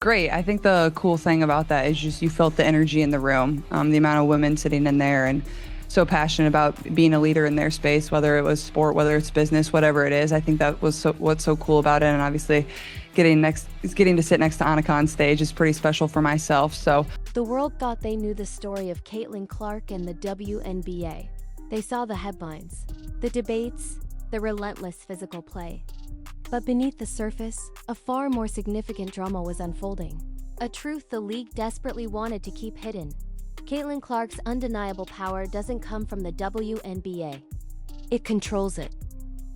great. I think the cool thing about that is just you felt the energy in the room, the amount of women sitting in there and so passionate about being a leader in their space, whether it was sport, whether it's business, whatever it is. I think that was what's so cool about it. And obviously getting to sit next to Annika on stage is pretty special for myself. So The world thought they knew the story of Caitlin Clark and the WNBA. They saw the headlines, the debates, the relentless physical play. But beneath the surface, a far more significant drama was unfolding. A truth the league desperately wanted to keep hidden. Caitlin Clark's undeniable power doesn't come from the WNBA. It controls it.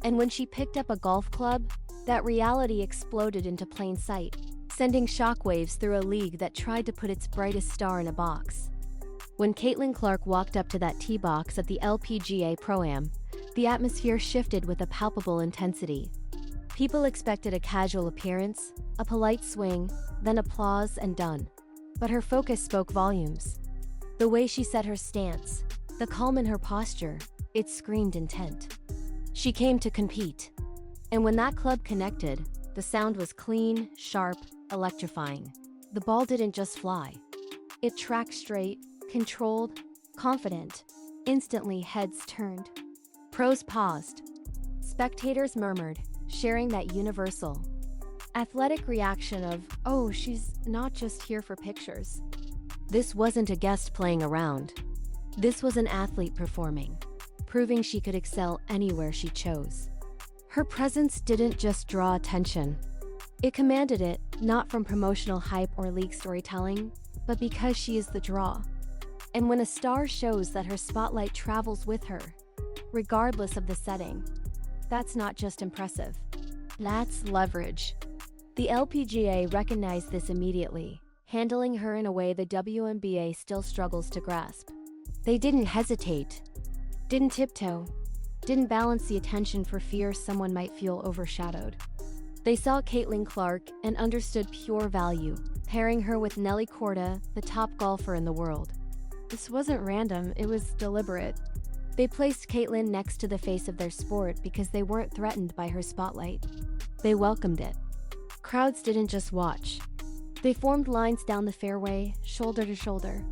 And when she picked up a golf club, that reality exploded into plain sight, sending shockwaves through a league that tried to put its brightest star in a box. When Caitlin Clark walked up to that tee box at the LPGA Pro-Am, the atmosphere shifted with a palpable intensity. People expected a casual appearance, a polite swing, then applause and done. But her focus spoke volumes. The way she set her stance, the calm in her posture, it screamed intent. She came to compete. And when that club connected, the sound was clean, sharp, electrifying. The ball didn't just fly. It tracked straight, controlled, confident. Instantly heads turned. Pros paused. Spectators murmured, sharing that universal, athletic reaction of, oh, she's not just here for pictures. This wasn't a guest playing around. This was an athlete performing, proving she could excel anywhere she chose. Her presence didn't just draw attention. It commanded it, not from promotional hype or league storytelling, but because she is the draw. And when a star shows that her spotlight travels with her, regardless of the setting, that's not just impressive. That's leverage. The LPGA recognized this immediately, handling her in a way the WNBA still struggles to grasp. They didn't hesitate, didn't tiptoe, didn't balance the attention for fear someone might feel overshadowed. They saw Caitlin Clark and understood pure value, pairing her with Nelly Korda, the top golfer in the world. This wasn't random, it was deliberate. They placed Caitlin next to the face of their sport because they weren't threatened by her spotlight. They welcomed it. Crowds didn't just watch. They formed lines down the fairway, shoulder to shoulder.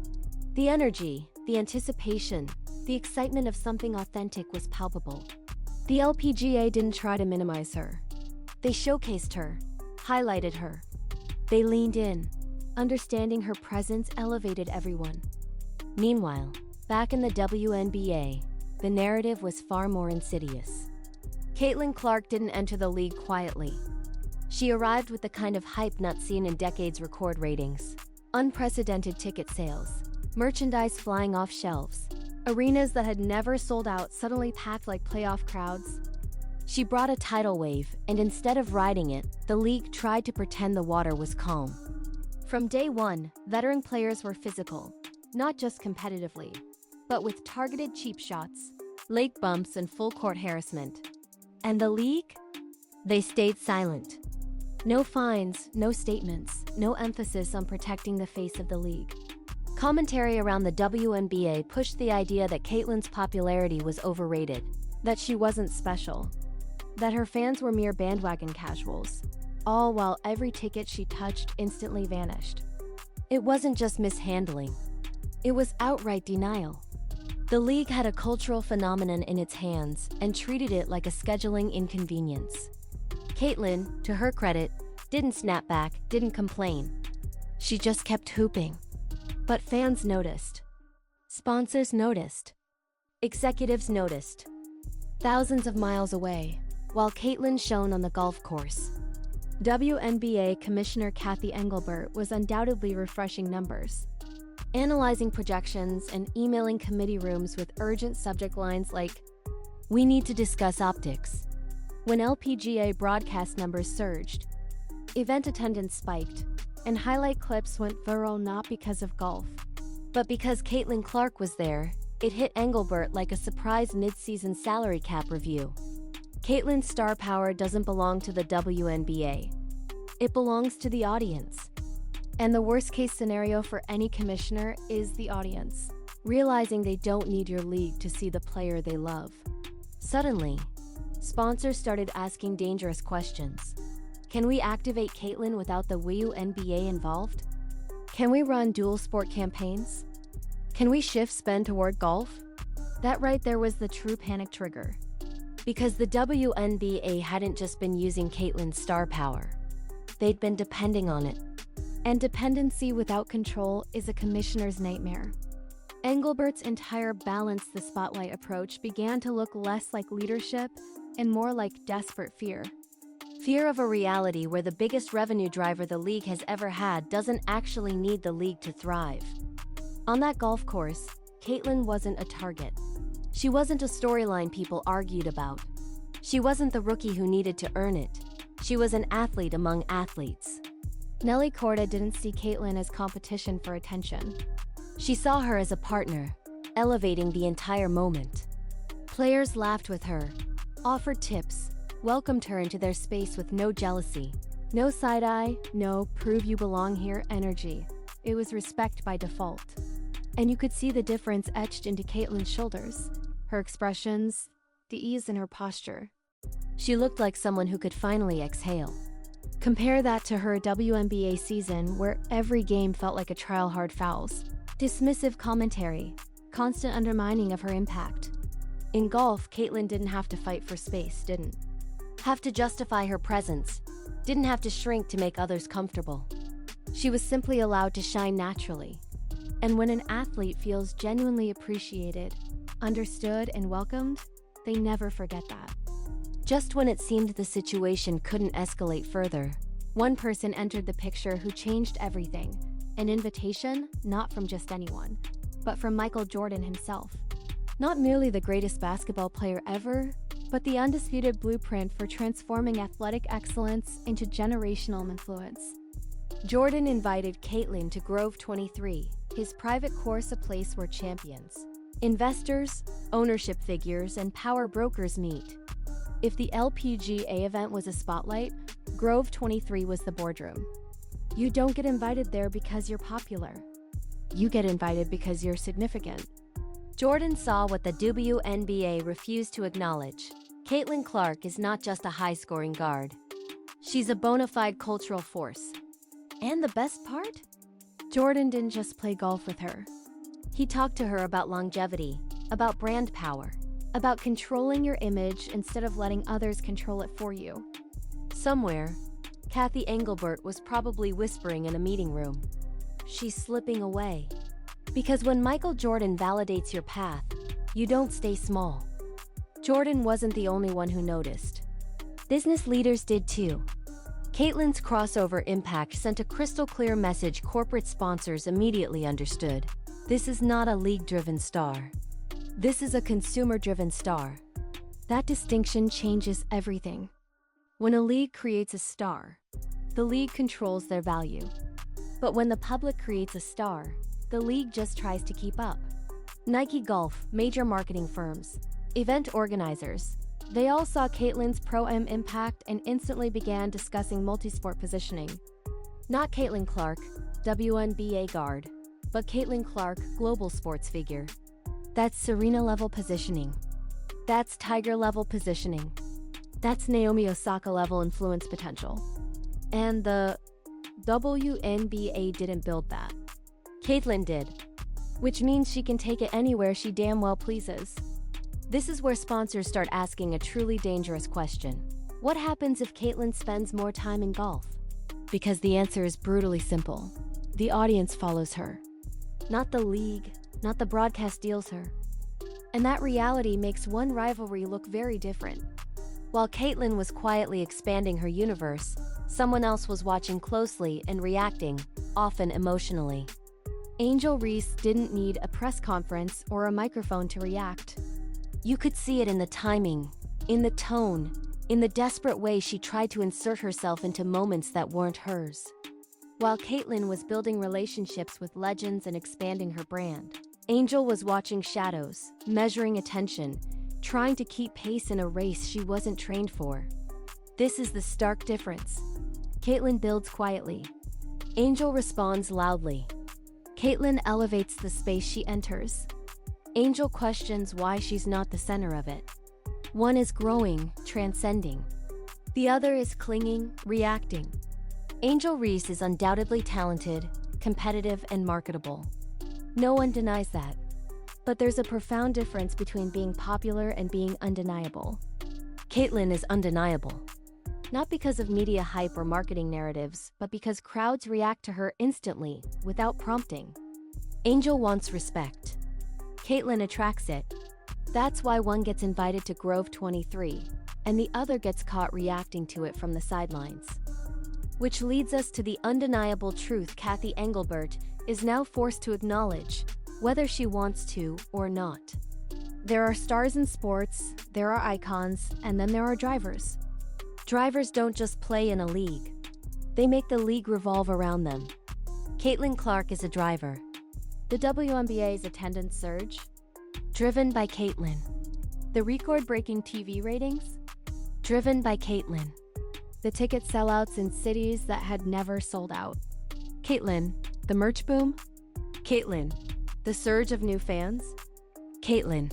The energy, the anticipation, the excitement of something authentic was palpable. The LPGA didn't try to minimize her. They showcased her, highlighted her. They leaned in, understanding her presence elevated everyone. Meanwhile, back in the WNBA, the narrative was far more insidious. Caitlin Clark didn't enter the league quietly. She arrived with the kind of hype not seen in decades. Record ratings, unprecedented ticket sales, merchandise flying off shelves, arenas that had never sold out suddenly packed like playoff crowds. She brought a tidal wave, and instead of riding it, the league tried to pretend the water was calm. From day one, veteran players were physical, not just competitively, but with targeted cheap shots, leg bumps, and full-court harassment. And the league? They stayed silent. No fines, no statements, no emphasis on protecting the face of the league. Commentary around the WNBA pushed the idea that Caitlin's popularity was overrated, that she wasn't special, that her fans were mere bandwagon casuals, all while every ticket she touched instantly vanished. It wasn't just mishandling. It was outright denial. The league had a cultural phenomenon in its hands and treated it like a scheduling inconvenience. Caitlin, to her credit, didn't snap back, didn't complain. She just kept hooping. But fans noticed. Sponsors noticed. Executives noticed. Thousands of miles away, while Caitlin shone on the golf course, WNBA Commissioner Kathy Engelbert was undoubtedly refreshing numbers, analyzing projections and emailing committee rooms with urgent subject lines like, "We need to discuss optics." When LPGA broadcast numbers surged, event attendance spiked, and highlight clips went viral not because of golf, but because Caitlin Clark was there. It hit Engelbert like a surprise mid-season salary cap review. Caitlin's star power doesn't belong to the WNBA. It belongs to the audience. And the worst-case scenario for any commissioner is the audience, realizing they don't need your league to see the player they love. Suddenly, sponsors started asking dangerous questions. Can we activate Caitlyn without the WNBA involved? Can we run dual sport campaigns? Can we shift spend toward golf? That right there was the true panic trigger. Because the WNBA hadn't just been using Caitlyn's star power. They'd been depending on it. And dependency without control is a commissioner's nightmare. Engelbert's entire balance the spotlight approach began to look less like leadership and more like desperate fear. Fear of a reality where the biggest revenue driver the league has ever had doesn't actually need the league to thrive. On that golf course, Caitlyn wasn't a target. She wasn't a storyline people argued about. She wasn't the rookie who needed to earn it. She was an athlete among athletes. Nelly Korda didn't see Caitlyn as competition for attention. She saw her as a partner, elevating the entire moment. Players laughed with her, offered tips, welcomed her into their space with no jealousy, no side-eye, no prove you belong here energy. It was respect by default. And you could see the difference etched into Caitlyn's shoulders, her expressions, the ease in her posture. She looked like someone who could finally exhale. Compare that to her WNBA season where every game felt like a trial hard fouls. Dismissive commentary, constant undermining of her impact. In golf, Caitlyn didn't have to fight for space, didn't have to justify her presence, didn't have to shrink to make others comfortable. She was simply allowed to shine naturally. And when an athlete feels genuinely appreciated, understood, and welcomed, they never forget that. Just when it seemed the situation couldn't escalate further, one person entered the picture who changed everything. An invitation, not from just anyone, but from Michael Jordan himself. Not merely the greatest basketball player ever, but the undisputed blueprint for transforming athletic excellence into generational influence. Jordan invited Caitlyn to Grove 23, his private course, a place where champions, investors, ownership figures, and power brokers meet. If the LPGA event was a spotlight, Grove 23 was the boardroom. You don't get invited there because you're popular. You get invited because you're significant. Jordan saw what the WNBA refused to acknowledge. Caitlyn Clark is not just a high-scoring guard. She's a bona fide cultural force. And the best part? Jordan didn't just play golf with her. He talked to her about longevity, about brand power, about controlling your image instead of letting others control it for you. Somewhere, Kathy Engelbert was probably whispering in a meeting room. She's slipping away. Because when Michael Jordan validates your path, you don't stay small. Jordan wasn't the only one who noticed. Business leaders did too. Caitlyn's crossover impact sent a crystal clear message corporate sponsors immediately understood. This is not a league-driven star. This is a consumer-driven star. That distinction changes everything. When a league creates a star, the league controls their value. But when the public creates a star, the league just tries to keep up. Nike Golf, major marketing firms, event organizers, they all saw Caitlyn's pro-am impact and instantly began discussing multisport positioning. Not Caitlyn Clark, WNBA guard, but Caitlyn Clark, global sports figure. That's Serena-level positioning. That's Tiger-level positioning. That's Naomi Osaka-level influence potential. And the WNBA didn't build that. Caitlyn did. Which means she can take it anywhere she damn well pleases. This is where sponsors start asking a truly dangerous question. What happens if Caitlyn spends more time in golf? Because the answer is brutally simple. The audience follows her. Not the league, not the broadcast deals her. And that reality makes one rivalry look very different. While Caitlyn was quietly expanding her universe, someone else was watching closely and reacting, often emotionally. Angel Reese didn't need a press conference or a microphone to react. You could see it in the timing, in the tone, in the desperate way she tried to insert herself into moments that weren't hers. While Caitlyn was building relationships with legends and expanding her brand, Angel was watching shadows, measuring attention, trying to keep pace in a race she wasn't trained for. This is the stark difference. Caitlyn builds quietly. Angel responds loudly. Caitlyn elevates the space she enters. Angel questions why she's not the center of it. One is growing, transcending. The other is clinging, reacting. Angel Reese is undoubtedly talented, competitive, and marketable. No one denies that. But there's a profound difference between being popular and being undeniable. Caitlyn is undeniable. Not because of media hype or marketing narratives, but because crowds react to her instantly, without prompting. Angel wants respect. Caitlyn attracts it. That's why one gets invited to Grove 23, and the other gets caught reacting to it from the sidelines. Which leads us to the undeniable truth Cathy Engelbert is now forced to acknowledge, whether she wants to or not. There are stars in sports, there are icons, and then there are drivers. Drivers don't just play in a league. They make the league revolve around them. Caitlin Clark is a driver. The WNBA's attendance surge? Driven by Caitlin. The record-breaking TV ratings? Driven by Caitlin. The ticket sellouts in cities that had never sold out? Caitlin. The merch boom? Caitlin. The surge of new fans? Caitlin.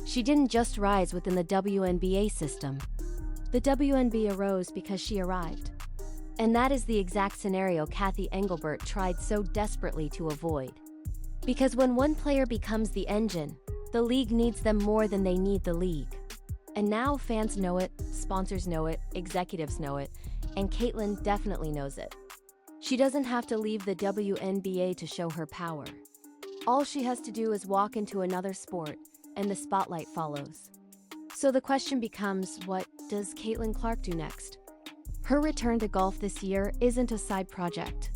She didn't just rise within the WNBA system. The WNBA arose because she arrived. And that is the exact scenario Cathy Engelbert tried so desperately to avoid. Because when one player becomes the engine, the league needs them more than they need the league. And now fans know it, sponsors know it, executives know it, and Caitlin definitely knows it. She doesn't have to leave the WNBA to show her power. All she has to do is walk into another sport, and the spotlight follows. So the question becomes, what does Caitlin Clark do next? Her return to golf this year isn't a side project.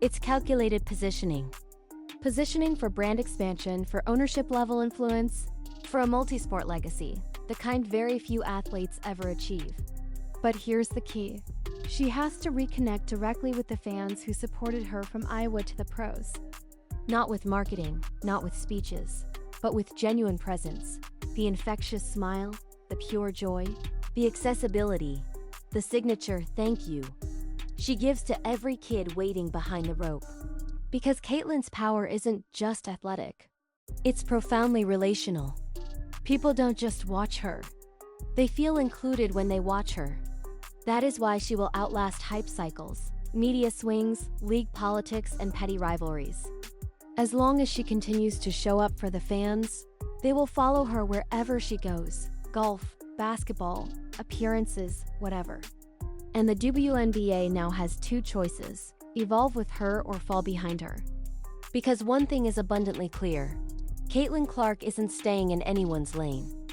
It's calculated positioning. Positioning for brand expansion, for ownership level influence, for a multi-sport legacy, the kind very few athletes ever achieve. But here's the key. She has to reconnect directly with the fans who supported her from Iowa to the pros. Not with marketing, not with speeches, but with genuine presence. The infectious smile, the pure joy, the accessibility, the signature thank you. She gives to every kid waiting behind the rope. Because Caitlin's power isn't just athletic. It's profoundly relational. People don't just watch her. They feel included when they watch her. That is why she will outlast hype cycles, media swings, league politics, and petty rivalries. As long as she continues to show up for the fans, they will follow her wherever she goes. Golf, basketball, appearances, whatever. And the WNBA now has two choices: evolve with her or fall behind her. Because one thing is abundantly clear: Caitlin Clark isn't staying in anyone's lane.